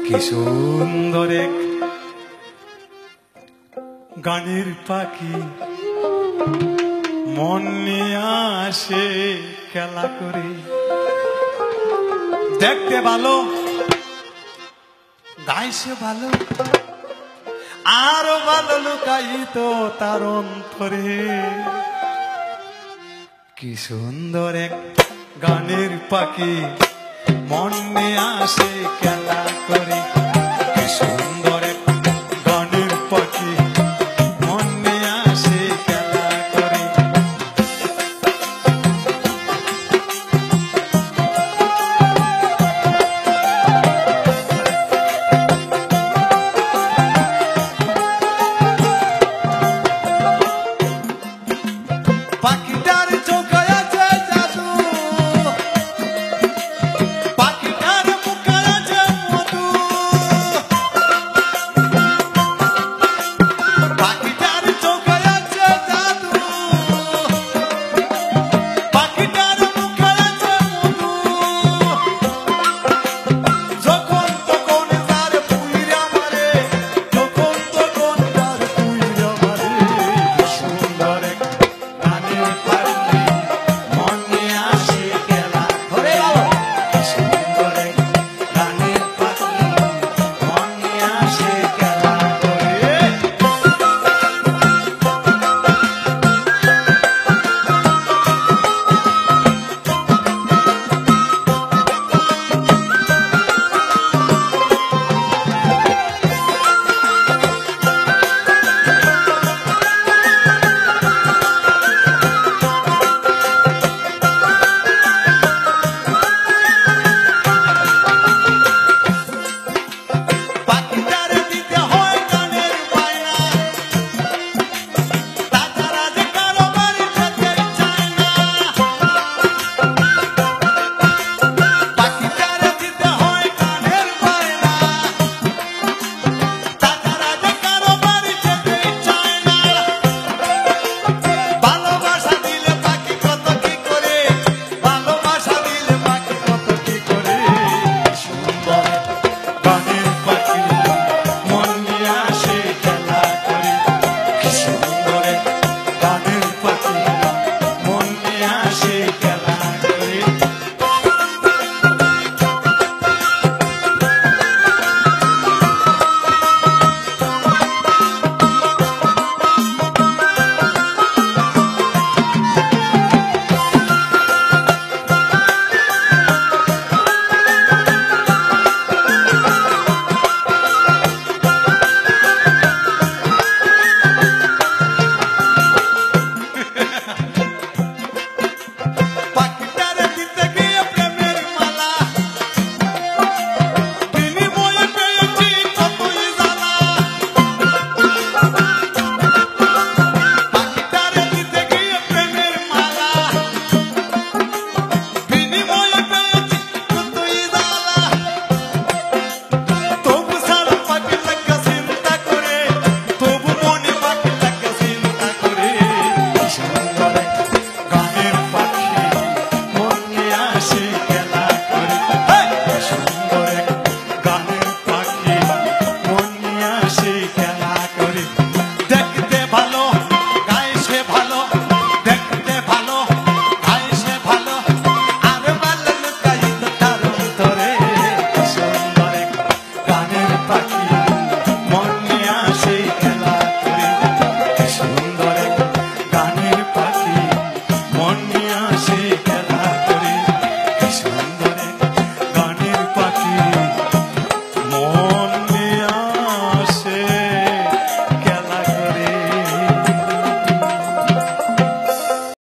কি সুন্দর এক গানের পাখি মন নিয়ে আসে খেলা করে। দেখতে ভালো, গাইছে ভালো, আরো ভালো লুকায়িত তার অন্তরে। কি সুন্দর এক গানের পাখি মন নিয়ে আসে খেলা করে। কি সুন্দর এক গানের পাখি মন নিয়ে আসে খেলা করে। পাখিটার চোখে আছে জাদু, পাখিটার মুখে আছে মধু, পাখিটার চোখে আছে জাদু, পাখিটার মুখে আছে মধু। যখন তখন তার পুইরা মারে, যখন তখন তার পুইরা মারে। সুন্দর এক গানের পাখি মন নিয়ে আসে খেলা করে। কি সুন্দর এক গানের পাখি মন নিয়ে আসে খেলা করে। পাখিটারে দিতে হয় গানের বায়না, তাছাড়া যে কারো বাড়ি যেতে চায় না। পাখিটারে দিতে হয় গানের বায়না, তাছাড়া যে কারো বাড়ি যেতে চায় না। ভালোবাসা দিলে পাখি কত কি করে, ভালোবাসা দিলে পাখি কত কি করে। সুন্দর গানের পাখি মন নিয়ে আসে খেলা করে। কি সুন্দর গানের পাখি মন নিয়ে আসে খেলা করে। পাখিটারে দিতে গিয়ে প্রেমের মালা, বিনিময়ে পেয়েছি কতই জ্বালা। পাখিটারে দিতে গিয়ে প্রেমের মালা, বিনিময়ে পেয়েছি কতই জ্বালা। তবু সারা পাখি লাগা চিন্তা করে, তবু মনে পাখি লাগা চিন্তা করে। সুন্দর গানের পাখি মন নিয়ে আসে খেলা করে। সুন্দর গানের পাখি মন নিয়ে আসে খেলা করে। দেখতে ভালো, গাইছে ভালো, দেখতে ভালো, গাইছে ভালো, আর ভালো লুকায়িত তার অন্তরে। সুন্দর গানের পাখি